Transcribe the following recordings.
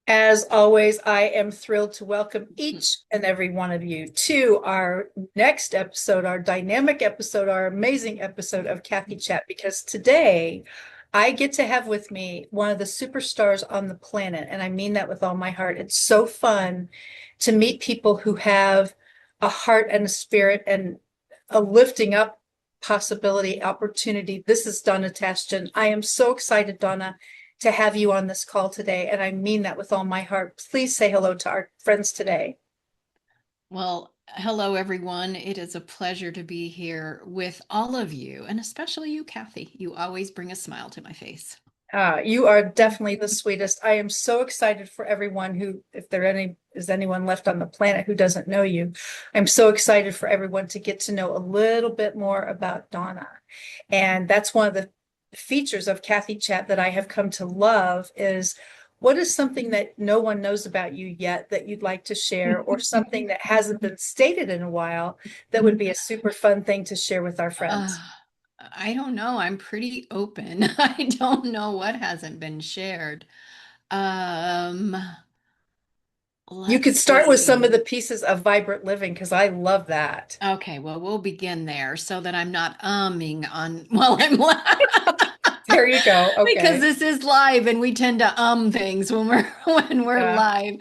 As always, I am thrilled to welcome each and every one of you to our next episode, our dynamic episode, our amazing episode of Cathy Chat, because today I get to have with me one of the superstars on the planet. And I mean that with all my heart. It's so fun to meet people who have a heart and a spirit and a lifting up possibility, opportunity. This is Donna Tashjian. I am so excited, Donna, to have you on this call today. And I mean that with all my heart. Please say hello to our friends today. Well, hello everyone. It is a pleasure to be here with all of you, and especially you, Cathy. You always bring a smile to my face. You are definitely the sweetest. I am so excited for everyone who, if there any is anyone left on the planet who doesn't know you, I'm so excited for everyone to get to know a little bit more about Donna. And that's one of the features of Cathy Chat that I have come to love is what is something that no one knows about you yet that you'd like to share, or something that hasn't been stated in a while that would be a super fun thing to share with our Uh, friends. I don't know. I'm pretty open. I don't know what hasn't been shared. Um, You let's could start with some see. of the pieces of Vibrant Living because I love that. Okay, well, we'll begin there so that I'm not umming on while I'm There you go. because Okay. this is live and we tend to things when we're when we're Yeah. live.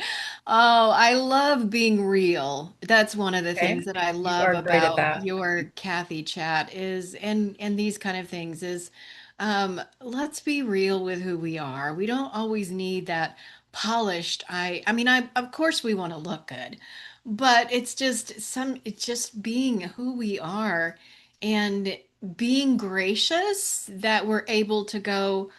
Oh, I love being real. That's one of the Okay. things that I You love are great at about that. your Cathy chat is and these kind of things is let's be real with who we are. We don't always need that polished. I mean I of course we want to look good, but it's just being who we are and being gracious that we're able to go,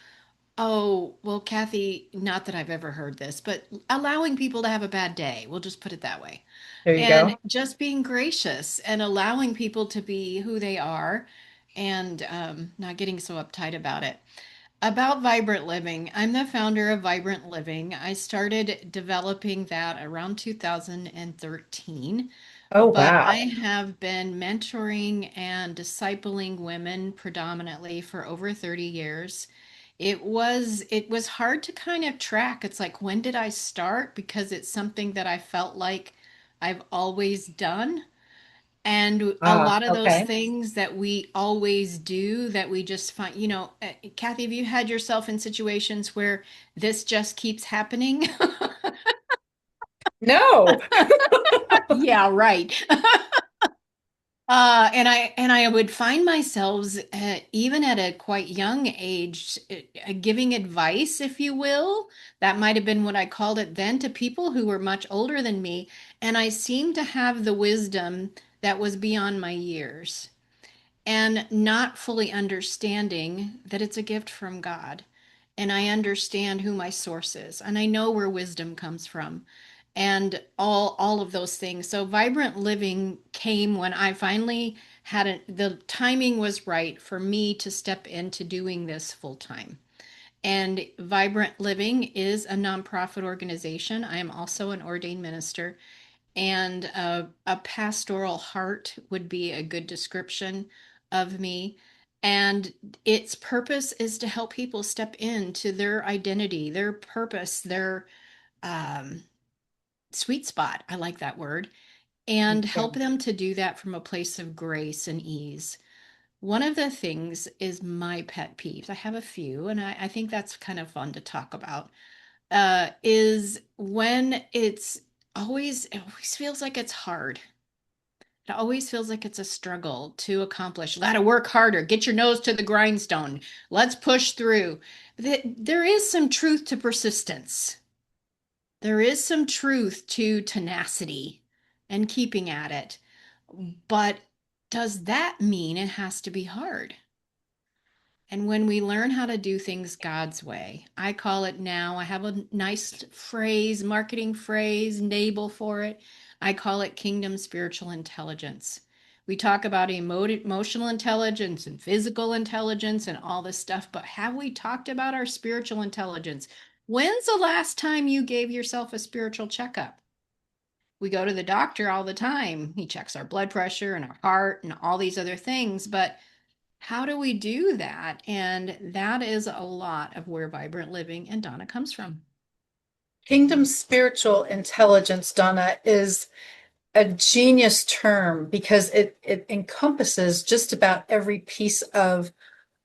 oh, well, Cathy, not that I've ever heard this, but allowing people to have a bad day, we'll just put it that way. There you And go. just being gracious and allowing people to be who they are and not getting so uptight about it. About Vibrant Living, I'm the founder of Vibrant Living. I started developing that around 2013, Oh, but I wow. have been mentoring and discipling women predominantly for over 30 years. It was hard to kind of track. It's like, when did I start? Because it's something that I felt like I've always done. And a Ah, lot of those okay. things that we always do that we just find, Cathy, have you had yourself in situations where this just keeps happening? No. Yeah, right. And I would find myself even at a quite young age giving advice, if you will. That might have been what I called it then to people who were much older than me, and I seemed to have the wisdom that was beyond my years, and not fully understanding that it's a gift from God. And I understand who my source is, and I know where wisdom comes from, and all of those things. So Vibrant Living came when I finally the timing was right for me to step into doing this full time. And Vibrant Living is a nonprofit organization. I am also an ordained minister, and a pastoral heart would be a good description of me. And its purpose is to help people step into their identity, their purpose, their um, sweet spot. I like that word. And Yeah. help them to do that from a place of grace and ease. One of the things is my pet peeves. I have a few, and I think that's kind of fun to talk about. Is when it always feels like it's hard. It always feels like it's a struggle to accomplish. Got to work harder. Get your nose to the grindstone. Let's push through. There is some truth to persistence. There is some truth to tenacity and keeping at it. But does that mean it has to be hard? And when we learn how to do things God's way, I call it now, I have a nice phrase, marketing phrase, label for it. I call it kingdom spiritual intelligence. We talk about emotional intelligence and physical intelligence and all this stuff, but have we talked about our spiritual intelligence? When's the last time you gave yourself a spiritual checkup? We go to the doctor all the time. He checks our blood pressure and our heart and all these other things, but how do we do that? And that is a lot of where Vibrant Living and Donna comes from. Kingdom spiritual intelligence, Donna, is a genius term because it encompasses just about every piece of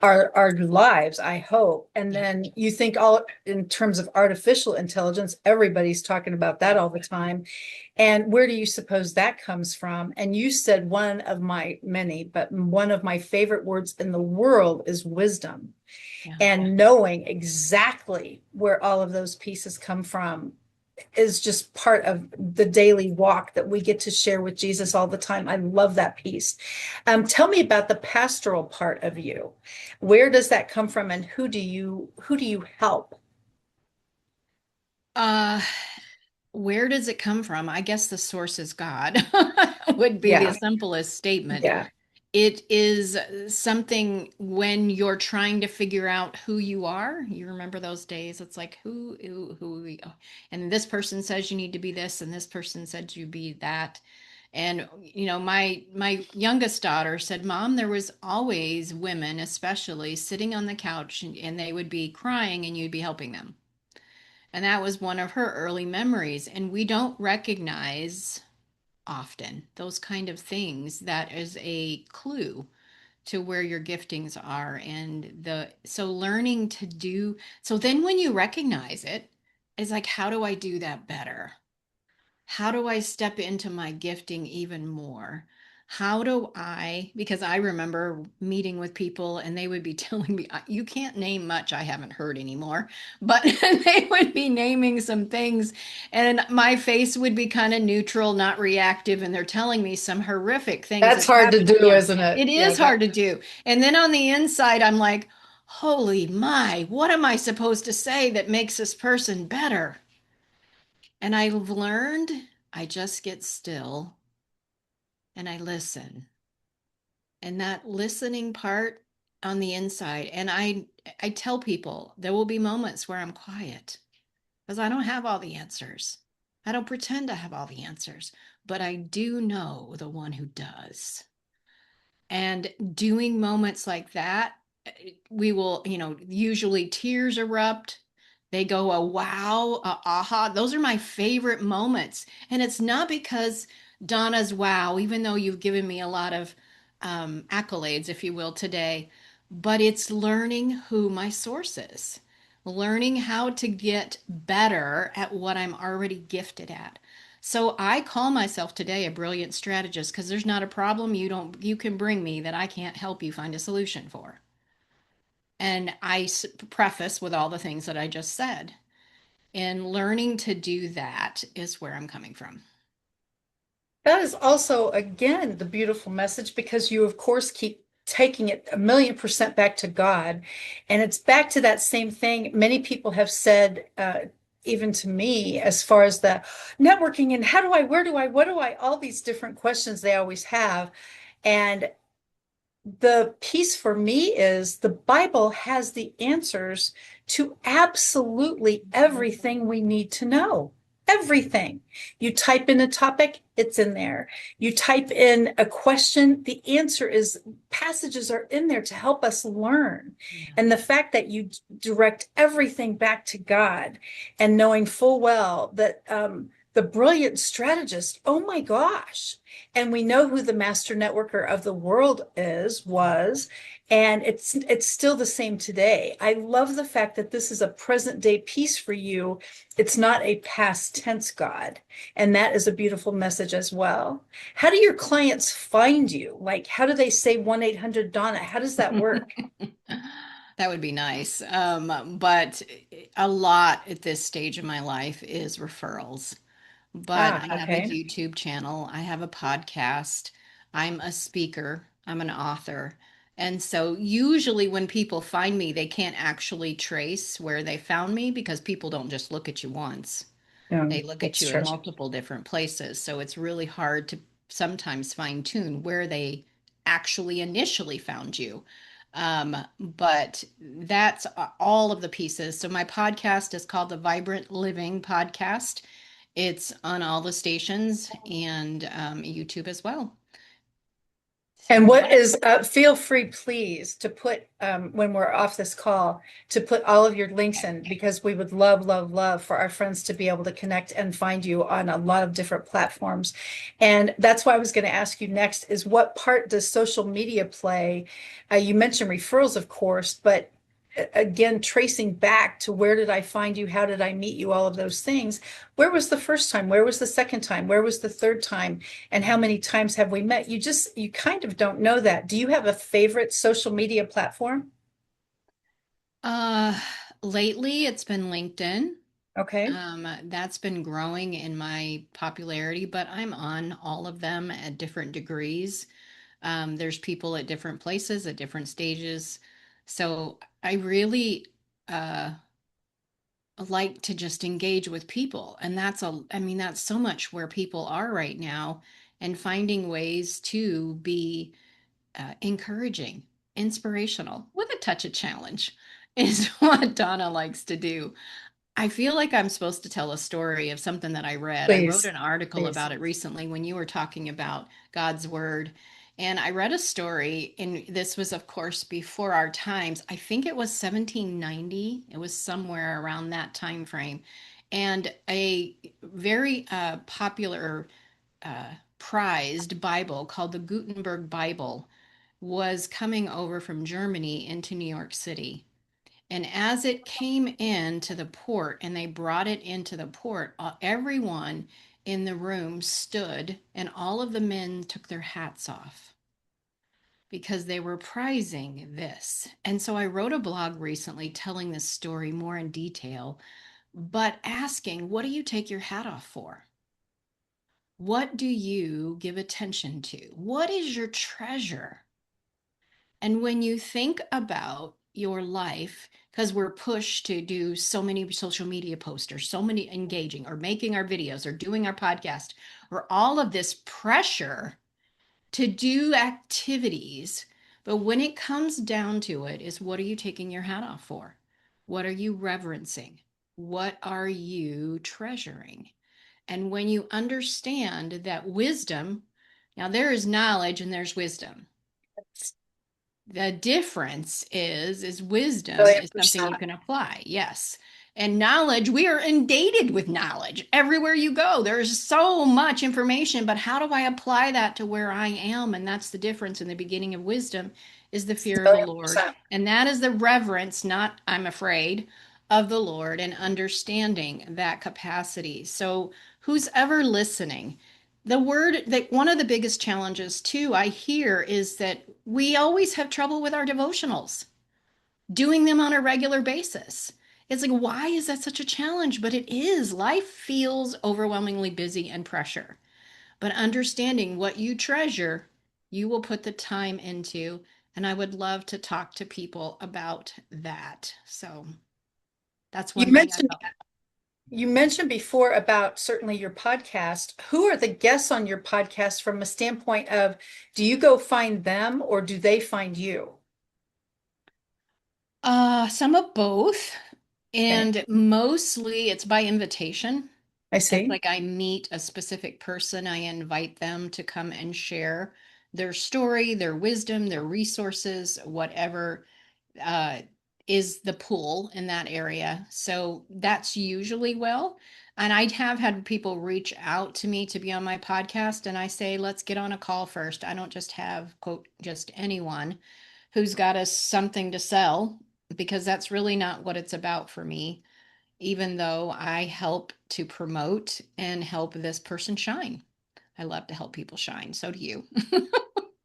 our lives, I hope. And Yeah. then you think all in terms of artificial intelligence, everybody's talking about that all the time. And where do you suppose that comes from? And you said one of my many, but one of my favorite words in the world is wisdom. Yeah. And knowing exactly where all of those pieces come from is just part of the daily walk that we get to share with Jesus all the time. I love that piece. Tell me about the pastoral part of you. Where does that come from, and who do you help? Uh, where does it come from? I guess the source is God, would be the Yeah, simplest statement. yeah. It is something when you're trying to figure out who you are. You remember those days? It's like who we, oh, and this person says you need to be this, and this person said you be that. And my youngest daughter said, "Mom, there was always women, especially, sitting on the couch, and they would be crying, and you'd be helping them." And that was one of her early memories. And we don't recognize often those kind of things. That is a clue to where your giftings are. And so learning to do, so then when you recognize it, it's like, how do I do that better? How do I step into my gifting even more? How do I, because I remember meeting with people and they would be telling me, You can't name much I haven't heard anymore," but they would be naming some things and my face would be kind of neutral, not reactive. And they're telling me some horrific things That's that's hard to happened. do, Yeah, isn't it? it Yeah, is that hard to do. And then on the inside, I'm like, holy my, what am I supposed to say that makes this person better? And I've learned I just get still and I listen. And that listening part on the inside, and I tell people there will be moments where I'm quiet because I don't have all the answers. I don't pretend to have all the answers, but I do know the one who does. And doing moments like that, we will, usually tears erupt. They go a wow, a aha. Those are my favorite moments. And it's not because Donna's wow, even though you've given me a lot of accolades, if you will, today, but it's learning who my source is, learning how to get better at what I'm already gifted at. So I call myself today a brilliant strategist because there's not a problem you can bring me that I can't help you find a solution for. And preface with all the things that I just said. And learning to do that is where I'm coming from. that is also again the beautiful message because you of course keep taking it 1,000,000% back to God. And it's back to that same thing many people have said, even to me, as far as the networking and how do I, where do I, what do I, all these different questions they always have. And the piece for me is the Bible has the answers to absolutely everything we need to know. Everything. You type in a topic, it's in there. You type in a question, the answer is passages are in there to help us learn. Yeah. And the fact that you direct everything back to God and knowing full well that the brilliant strategist, oh my gosh, and we know who the master networker of the world was, and it's still the same today. I love the fact that this is a present day piece for you. It's not a past tense God, and that is a beautiful message as well. How do your clients find you? Like, how do they say 1-800 Donna? How does that work? That would be nice. But a lot at this stage of my life is referrals. But Ah, I have a okay. YouTube channel, I have a podcast, I'm a speaker, I'm an author. And so usually when people find me, they can't actually trace where they found me because people don't just look at you once. Yeah, They look at that's you in true. multiple different places. So it's really hard to sometimes fine tune where they actually initially found you. But that's all of the pieces. So my podcast is called the Vibrant Living Podcast. It's on all the stations and YouTube as well. And what is, feel free, please, to put, when we're off this call, to put all of your links in, because we would love, love, love for our friends to be able to connect and find you on a lot of different platforms. And that's why I was going to ask you next is what part does social media play? You mentioned referrals, of course, but again, tracing back to where did I find you? How did I meet you? All of those things. Where was the first time? Where was the second time? Where was the third time? And how many times have we met? You kind of don't know that. Do you have a favorite social media platform? Uh, Lately it's been LinkedIn. Okay. That's been growing in my popularity, but I'm on all of them at different degrees. There's people at different places at different stages. So I really uh, like to just engage with people. And I mean, that's so much where people are right now, and finding ways to be encouraging, inspirational with a touch of challenge is what Donna likes to do. I feel like I'm supposed to tell a story of something that I read. I wrote Please, an article please. about it recently when you were talking about God's word. And I read a story, and this was, of course, before our times. I think it was 1790. It was somewhere around that time frame. And a very popular, uh, prized Bible called the Gutenberg Bible was coming over from Germany into New York City. And as it came into the port and they brought it into the port, everyone in the room stood and all of the men took their hats off because they were prizing this. And so I wrote a blog recently telling this story more in detail, but asking, what do you take your hat off for? What do you give attention to? What is your treasure? And when you think about your life, because we're pushed to do so many social media posts or so many engaging or making our videos or doing our podcast or all of this pressure to do activities. But when it comes down to it, is what are you taking your hat off for? What are you reverencing? What are you treasuring? And when you understand that wisdom, now there is knowledge and there's wisdom. The difference is wisdom Million is something you percent. can apply. Yes. And knowledge, we are inundated with knowledge. Everywhere you go, there's so much information, but how do I apply that to where I am? And that's the difference in the beginning of wisdom is the fear of the Million Lord. percent. And that is the reverence, not I'm afraid of the Lord and understanding that capacity. So who's ever listening, the word that one of the biggest challenges too I hear is that we always have trouble with our devotionals, doing them on a regular basis. It's like, why is that such a challenge? But it is. Life feels overwhelmingly busy and pressure. But understanding what you treasure, you will put the time into. And I would love to talk to people about that. So that's You one thing I mentioned felt. you mentioned before about certainly your podcast. Who are the guests on your podcast from a standpoint of do you go find them or do they find you? Some of both. Okay. And mostly it's by invitation. I It's see. like I meet a specific person, I invite them to come and share their story, their wisdom, their resources, whatever uh, is the pull in that area. So that's usually well. And I have had people reach out to me to be on my podcast, and I say, let's get on a call first. I don't just have, quote, just anyone who's got us something to sell, because that's really not what it's about for me, even though I help to promote and help this person shine. I love to help people shine. So do you.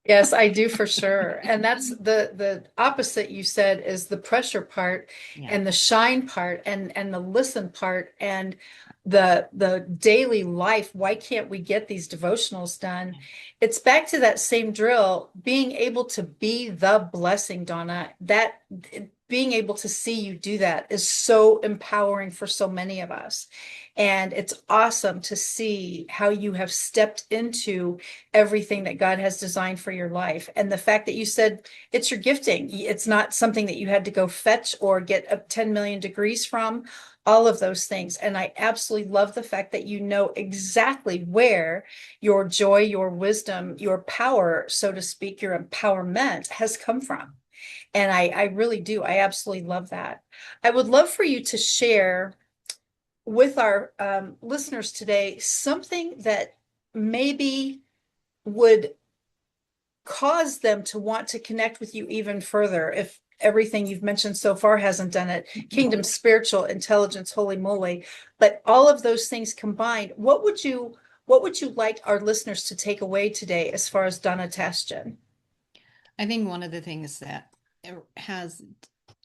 Yes, I do for sure. And that's the opposite you said is the pressure part Yeah. and the shine part and the listen part and the daily life. Why can't we get these devotionals done? It's back to that same drill, being able to be the blessing, Donna. That being able to see you do that is so empowering for so many of us. And it's awesome to see how you have stepped into everything that God has designed for your life. And the fact that you said it's your gifting, it's not something that you had to go fetch or get 10 million degrees from, all of those things. And I absolutely love the fact that you know exactly where your joy, your wisdom, your power, so to speak, your empowerment has come from. And I really do. I absolutely love that. I would love for you to share with our listeners today something that maybe would cause them to want to connect with you even further if everything you've mentioned so far hasn't done it. Kingdom, spiritual, intelligence, holy moly. But all of those things combined, what would you like our listeners to take away today as far as Donna Tashjian? I think one of the things that has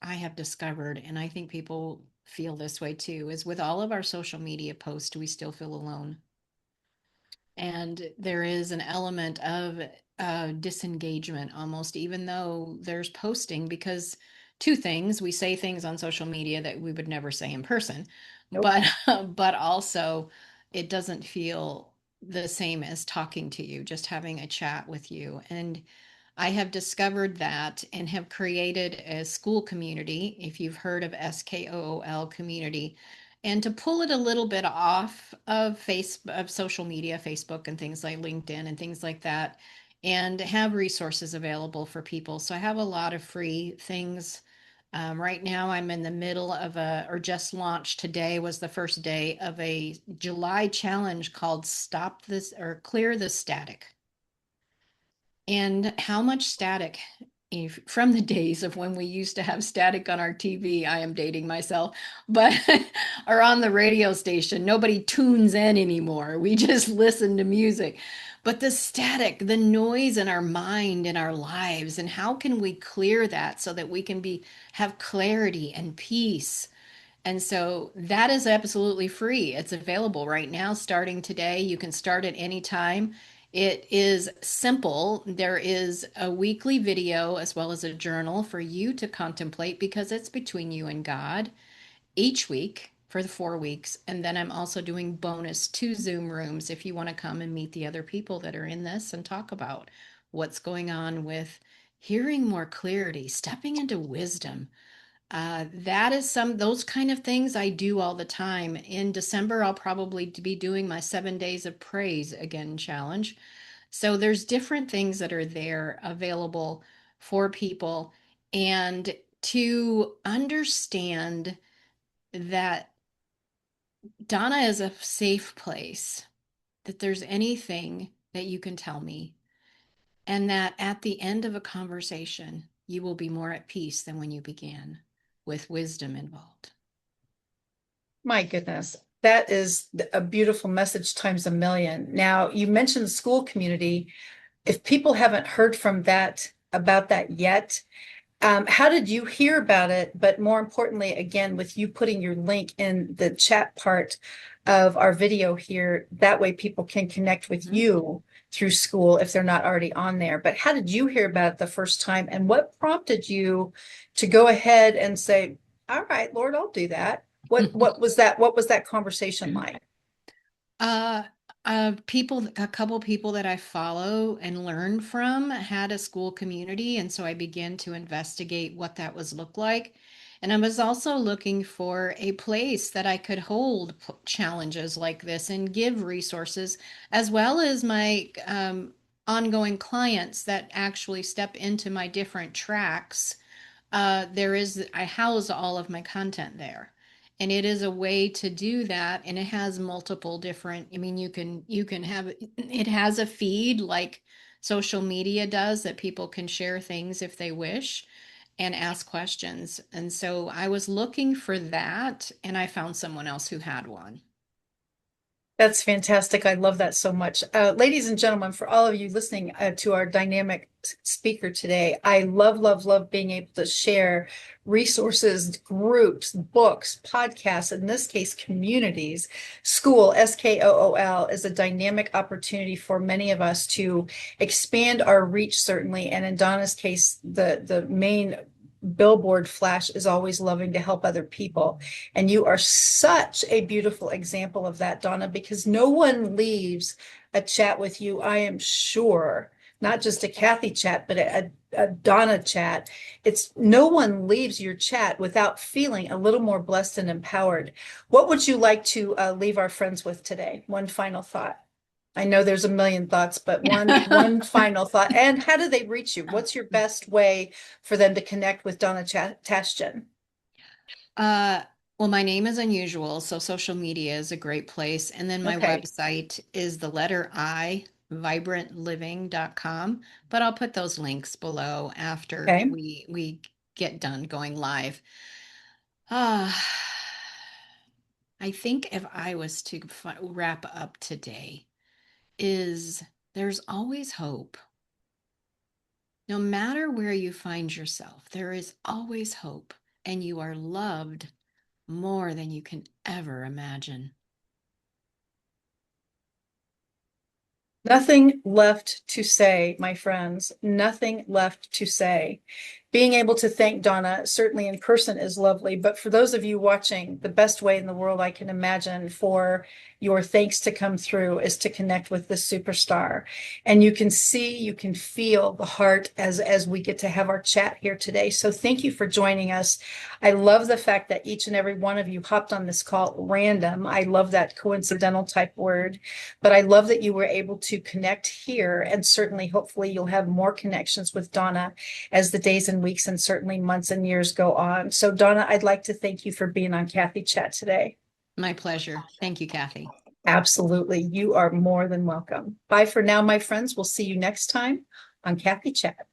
I have discovered, and I think people feel this way too, is with all of our social media posts, we still feel alone. And there is an element of disengagement almost, even though there's posting, because two things, we say things on social media that we would never say in person, Nope. but but also it doesn't feel the same as talking to you, just having a chat with you. And I have discovered that and have created a school community, if you've heard of SKOOL community, and to pull it a little bit off of of social media, Facebook and things like LinkedIn and things like that, and have resources available for people. So I have a lot of free things. Right now, I'm in the middle of or just launched today was the first day of a July challenge called Stop This or Clear the Static. And how much static, if, from the days of when we used to have static on our TV, I am dating myself, but or on the radio station, nobody tunes in anymore. We just listen to music. But the static, the noise in our mind and our lives, and how can we clear that so that we can have clarity and peace? And so that is absolutely free. It's available right now, starting today. You can start at any time. It is simple. There is a weekly video as well as a journal for you to contemplate because it's between you and God each week for the 4 weeks. And then I'm also doing bonus 2 Zoom rooms if you want to come and meet the other people that are in this and talk about what's going on with hearing more clarity, stepping into wisdom. That is those kind of things I do all the time. In December, I'll probably be doing my 7 days of praise again challenge. So there's different things that are there available for people. And to understand that Donna is a safe place, that there's anything that you can tell me, and that at the end of a conversation, you will be more at peace than when you began, with wisdom involved. My goodness, that is a beautiful message times a million. Now, you mentioned the school community. If people haven't heard from that about that yet, how did you hear about it? But more importantly, again, with you putting your link in the chat part of our video here, that way people can connect with you through school if they're not already on there. But how did you hear about it the first time? And what prompted you to go ahead and say, all right, Lord, I'll do that? What was that? What was that conversation like? Uh, a couple people that I follow and learn from had a school community, and so I began to investigate what that was look like. And I was also looking for a place that I could hold challenges like this and give resources, as well as my ongoing clients that actually step into my different tracks. I house all of my content there. And it is a way to do that. And it has multiple different, I mean, you can have, it has a feed like social media does that people can share things if they wish and ask questions. And so I was looking for that and I found someone else who had one. That's fantastic. I love that so much. Ladies and gentlemen, for all of you listening to our dynamic speaker today, I love, love, love being able to share resources, groups, books, podcasts, in this case, communities. School, SKOOL, is a dynamic opportunity for many of us to expand our reach, certainly. And in Donna's case, the main billboard flash is always loving to help other people. And you are such a beautiful example of that, Donna, because no one leaves a chat with you, I am sure, not just a Cathy chat, but a Donna chat. It's no one leaves your chat without feeling a little more blessed and empowered. What would you like to leave our friends with today? One final thought. I know there's a million thoughts, but one final thought. And how do they reach you? What's your best way for them to connect with Donna Tashjian? Uh, well, my name is unusual, so social media is a great place. And then my Okay. website is the letter I, vibrantliving.com. But I'll put those links below after Okay. we get done going live. Ah, I think if I was to wrap up today, is there's always hope. No matter where you find yourself, there is always hope, and you are loved more than you can ever imagine. Nothing left to say, my friends. Nothing left to say. Being able to thank Donna, certainly in person, is lovely. But for those of you watching, the best way in the world I can imagine for your thanks to come through is to connect with this superstar. And you can see, you can feel the heart as we get to have our chat here today. So thank you for joining us. I love the fact that each and every one of you hopped on this call random. I love that coincidental type word, but I love that you were able to connect here. And certainly, hopefully, you'll have more connections with Donna as the days and weeks and certainly months and years go on. So, Donna, I'd like to thank you for being on Cathy Chat today. My pleasure. Thank you, Cathy. Absolutely. You are more than welcome. Bye for now, my friends. We'll see you next time on Cathy Chat.